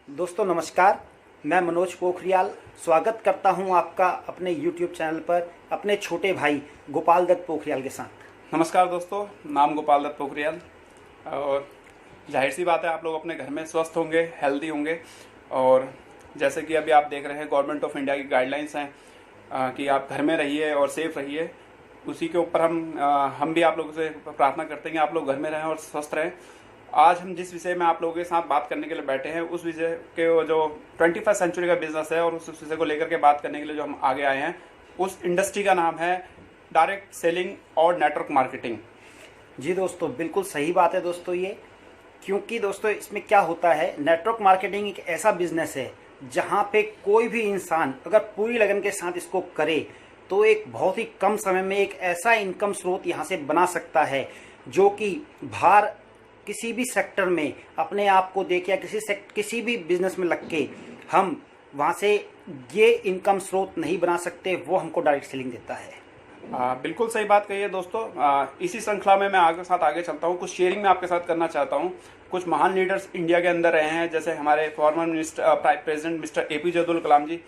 दोस्तों नमस्कार। मैं मनोज पोखरियाल स्वागत करता हूं आपका अपने YouTube चैनल पर अपने छोटे भाई गोपाल दत्त पोखरियाल के साथ। नमस्कार दोस्तों, नाम गोपाल दत्त पोखरियाल। और जाहिर सी बात है, आप लोग अपने घर में स्वस्थ होंगे, हेल्दी होंगे। और जैसे कि अभी आप देख रहे हैं, गवर्नमेंट ऑफ इंडिया की गाइडलाइंस हैं कि आप घर में रहिए और सेफ रहिए। उसी के ऊपर हम भी आप लोगों से प्रार्थना करते हैं कि आप लोग घर में रहें और स्वस्थ रहें। आज हम जिस विषय में आप लोगों के साथ बात करने के लिए बैठे हैं, उस विषय के जो 21st सेंचुरी का बिजनेस है और उस विषय को लेकर के बात करने के लिए जो हम आगे आए हैं, उस इंडस्ट्री का नाम है डायरेक्ट सेलिंग और नेटवर्क मार्केटिंग। जी दोस्तों, बिल्कुल सही बात है दोस्तों ये। क्योंकि दोस्तों इसमें क्या होता है, नेटवर्क मार्केटिंग एक ऐसा बिजनेस है जहां पे कोई भी इंसान अगर पूरी लगन के साथ इसको करे तो एक बहुत ही कम समय में एक ऐसा इनकम स्रोत यहां से बना सकता है जो कि बाहर किसी भी सेक्टर में अपने आप को देख या किसी भी बिजनेस में लग के हम वहां से ये इनकम स्रोत नहीं बना सकते। वो हमको डायरेक्ट सेलिंग देता है। बिल्कुल सही बात कही है दोस्तों। इसी श्रृंखला में मैं आगे चलता हूँ। कुछ शेयरिंग में आपके साथ करना चाहता हूँ। कुछ महान लीडर्स इंडिया के अंदर रहे हैं, जैसे हमारे former president mister APJ Abdul Kalam ji.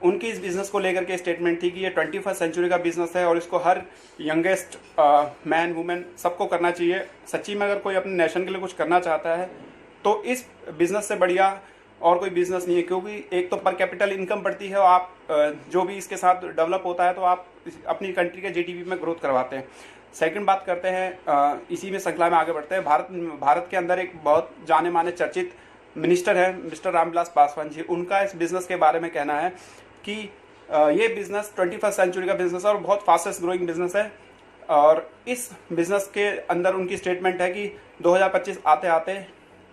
उनकी इस बिजनेस को लेकर के स्टेटमेंट थी कि ये 21st सेंचुरी का बिजनेस है और इसको हर यंगेस्ट मैन वुमेन सबको करना चाहिए। सच्ची में अगर कोई अपने नेशन के लिए कुछ करना चाहता है तो इस बिजनेस से बढ़िया और कोई बिजनेस नहीं है, क्योंकि एक तो पर कैपिटल इनकम बढ़ती है और आप जो भी इसके साथ डेवलप होता है तो आप अपनी कंट्री के जीडीपी में ग्रोथ करवाते हैं। सेकंड बात करते हैं, इसी में श्रृंखला में आगे बढ़ते हैं। भारत के अंदर एक बहुत जाने माने चर्चित मिनिस्टर है मिस्टर रामविलास पासवान जी। उनका इस बिजनेस के बारे में कहना है कि ये बिजनेस 21st सेंचुरी का बिजनेस है और बहुत फास्टेस्ट ग्रोइंग बिजनेस है। और इस बिजनेस के अंदर उनकी स्टेटमेंट है कि 2025 आते आते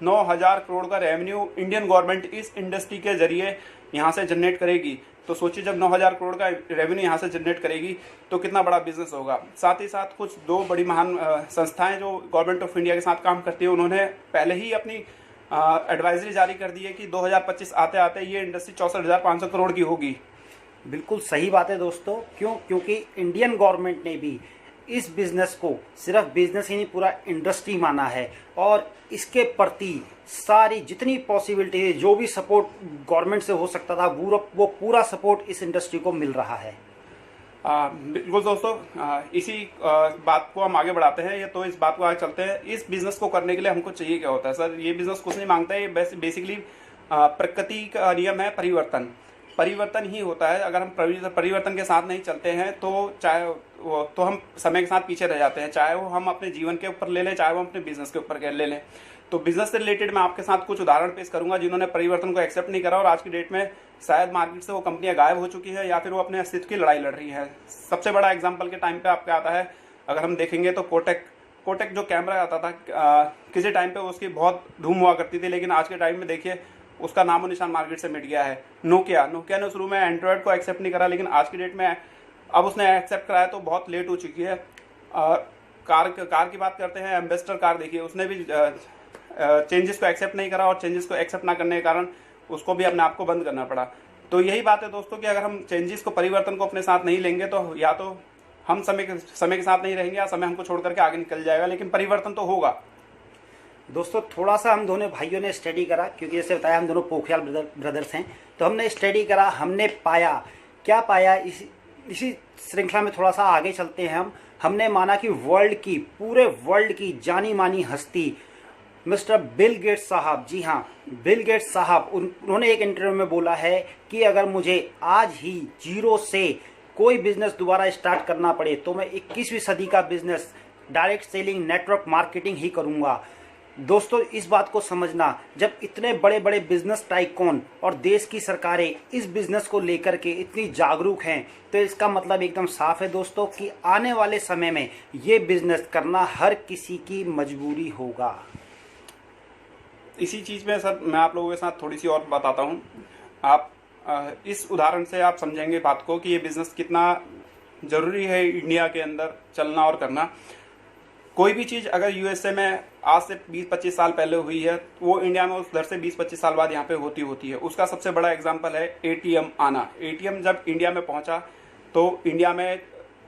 9,000 करोड़ का रेवेन्यू इंडियन गवर्नमेंट इस इंडस्ट्री के जरिए यहाँ से जनरेट करेगी। तो सोचिए, जब 9,000 करोड़ का रेवेन्यू यहाँ से जनरेट करेगी तो कितना बड़ा बिजनेस होगा। साथ ही साथ कुछ दो बड़ी महान संस्थाएं जो गवर्नमेंट ऑफ इंडिया के साथ काम करती है, उन्होंने पहले ही अपनी एडवाइजरी जारी कर दी है कि 2025 आते आते ये इंडस्ट्री 64,500 करोड़ की होगी। बिल्कुल सही बात है दोस्तों। क्योंकि इंडियन गवर्नमेंट ने भी इस बिजनेस को सिर्फ बिजनेस ही नहीं, पूरा इंडस्ट्री माना है और इसके प्रति सारी जितनी पॉसिबिलिटी है, जो भी सपोर्ट गवर्नमेंट से हो सकता था, वो पूरा सपोर्ट इस इंडस्ट्री को मिल रहा है। बिल्कुल दोस्तों, इसी बात को हम आगे बढ़ाते हैं। ये तो इस बात को आगे चलते हैं। इस बिजनेस को करने के लिए हमको चाहिए क्या होता है सर? ये बिजनेस कुछ नहीं मांगता है। ये बेसिकली प्रकृति का नियम है परिवर्तन ही होता है। अगर हम परिवर्तन के साथ नहीं चलते हैं तो हम समय के साथ पीछे रह जाते हैं, चाहे वो हम अपने जीवन के ऊपर ले लें, चाहे वो हम अपने बिजनेस के ऊपर ले लें। तो बिजनेस से रिलेटेड मैं आपके साथ कुछ उदाहरण पेश करूंगा जिन्होंने परिवर्तन को एक्सेप्ट नहीं करा और आज की डेट में शायद मार्केट से वो कंपनियां गायब हो चुकी है या फिर वो अपने अस्तित्व की लड़ाई लड़ रही है। सबसे बड़ा एग्जाम्पल के टाइम पे आपके आता है, अगर हम देखेंगे तो कोटेक जो कैमरा आता था, किसी टाइम पे उसकी बहुत धूम हुआ करती थी, लेकिन आज के टाइम में देखिए उसका नामो निशान मार्केट से मिट गया है। नोकिया ने शुरू में एंड्रॉयड को एक्सेप्ट नहीं करा, लेकिन आज की डेट में अब उसने एक्सेप्ट कराया तो बहुत लेट हो चुकी है। कार की बात करते हैं, एम्बेसडर कार देखिए, उसने भी चेंजेस को एक्सेप्ट नहीं करा और चेंजेस को एक्सेप्ट ना करने के कारण उसको भी अपने आप को बंद करना पड़ा। तो यही बात है दोस्तों कि अगर हम चेंजेस को, परिवर्तन को अपने साथ नहीं लेंगे तो या तो हम समय के साथ नहीं रहेंगे या समय हमको छोड़ करके आगे निकल जाएगा, लेकिन परिवर्तन तो होगा। दोस्तों थोड़ा सा हम दोनों भाइयों ने स्टडी करा, क्योंकि जैसे बताया हम दोनों पोखरियाल ब्रदर्स हैं, तो हमने स्टडी करा। हमने पाया इसी श्रृंखला में थोड़ा सा आगे चलते हैं। हमने माना कि पूरे वर्ल्ड की जानी मानी हस्ती मिस्टर बिल गेट्स साहब, जी हाँ बिल गेट्स साहब, उन्होंने एक इंटरव्यू में बोला है कि अगर मुझे आज ही जीरो से कोई बिजनेस दोबारा स्टार्ट करना पड़े तो मैं 21वीं सदी का business direct selling network marketing ही करूंगा। दोस्तों इस बात को समझना, जब इतने बड़े बड़े बिजनेस टाइकॉन और देश की सरकारें इस बिजनेस को लेकर के इतनी जागरूक हैं, तो इसका मतलब एकदम साफ है दोस्तों कि आने वाले समय में ये बिजनेस करना हर किसी की मजबूरी होगा। इसी चीज़ में सर मैं आप लोगों के साथ थोड़ी सी और बताता हूँ। आप इस उदाहरण से आप समझेंगे बात को कि ये बिज़नेस कितना ज़रूरी है इंडिया के अंदर चलना और करना। कोई भी चीज़ अगर यूएसए में आज से 20-25 साल पहले हुई है, वो इंडिया में उधर से 20-25 साल बाद यहाँ पे होती है। उसका सबसे बड़ा एग्जांपल है एटीएम आना। एटीएम जब इंडिया में पहुँचा तो इंडिया में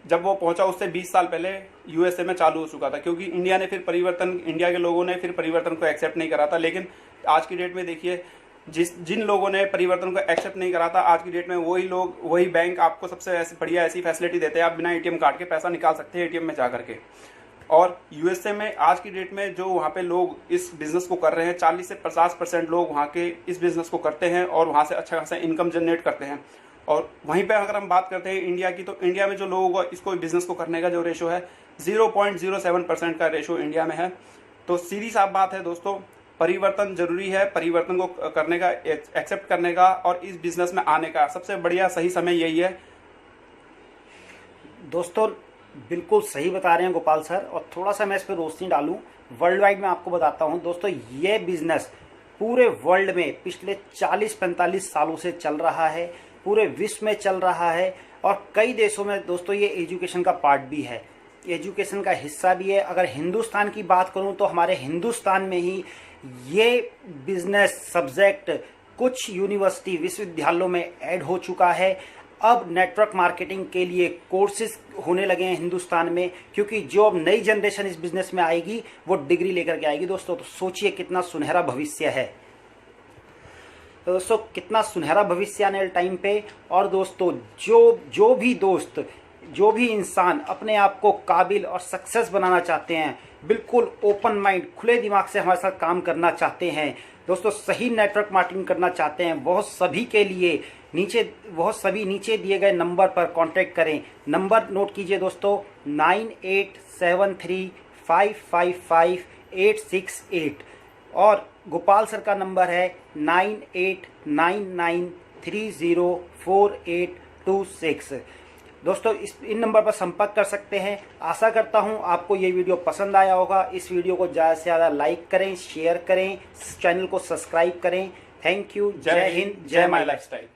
जब वो पहुंचा उससे 20 साल पहले यूएसए में चालू हो चुका था, क्योंकि इंडिया के लोगों ने फिर परिवर्तन को एक्सेप्ट नहीं करा था। लेकिन आज की डेट में देखिए जिन लोगों ने परिवर्तन को एक्सेप्ट नहीं करा था, आज की डेट में वही लोग, वही बैंक आपको सबसे बढ़िया ऐसी फैसिलिटी देते हैं, आप बिना एटीएम कार्ड के पैसा निकाल सकते हैं एटीएम में जा करके। और यूएसए में आज की डेट में जो वहाँ पे लोग इस बिजनेस को कर रहे हैं, 40 से 50% लोग वहाँ के इस बिजनेस को करते हैं और वहाँ से अच्छा खासा इनकम जनरेट करते हैं। और वहीं पे अगर हम बात करते हैं इंडिया की, तो इंडिया में जो लोगों को इसको बिजनेस को करने का जो रेशो है 0.07% का रेशो इंडिया में है। तो सीधी साफ बात है दोस्तों, परिवर्तन जरूरी है, परिवर्तन को करने का, एक्सेप्ट करने का और इस बिजनेस में आने का सबसे बढ़िया सही समय यही है। दोस्तों बिल्कुल सही बता रहे हैं गोपाल सर, और थोड़ा सा मैं इस पर रोशनी डालूं, वर्ल्ड वाइड में आपको बताता हूं दोस्तों, ये बिजनेस पूरे वर्ल्ड में पिछले 40-45 सालों से चल रहा है, पूरे विश्व में चल रहा है, और कई देशों में दोस्तों ये एजुकेशन का पार्ट भी है, एजुकेशन का हिस्सा भी है। अगर हिंदुस्तान की बात करूं तो हमारे हिंदुस्तान में ही ये बिजनेस सब्जेक्ट कुछ यूनिवर्सिटी विश्वविद्यालयों में ऐड हो चुका है। अब नेटवर्क मार्केटिंग के लिए कोर्सेज होने लगे हैं हिंदुस्तान में, क्योंकि जो अब नई जनरेशन इस बिजनेस में आएगी वो डिग्री लेकर के आएगी दोस्तों। तो सोचिए कितना सुनहरा भविष्य है दोस्तों, कितना सुनहरा भविष्य आने वाले टाइम पे। और दोस्तों जो भी इंसान अपने आप को काबिल और सक्सेस बनाना चाहते हैं, बिल्कुल ओपन माइंड, खुले दिमाग से हमारे साथ काम करना चाहते हैं दोस्तों, सही नेटवर्क मार्केटिंग करना चाहते हैं, वह सभी के लिए नीचे दिए गए नंबर पर कांटेक्ट करें। नंबर नोट कीजिए दोस्तों, 9873555868 और गोपाल सर का नंबर है 9899304826। दोस्तों इन नंबर पर संपर्क कर सकते हैं। आशा करता हूं आपको ये वीडियो पसंद आया होगा। इस वीडियो को ज़्यादा से ज़्यादा लाइक करें, शेयर करें, चैनल को सब्सक्राइब करें। Thank you. जय हिंद, जय माय लाइफस्टाइल।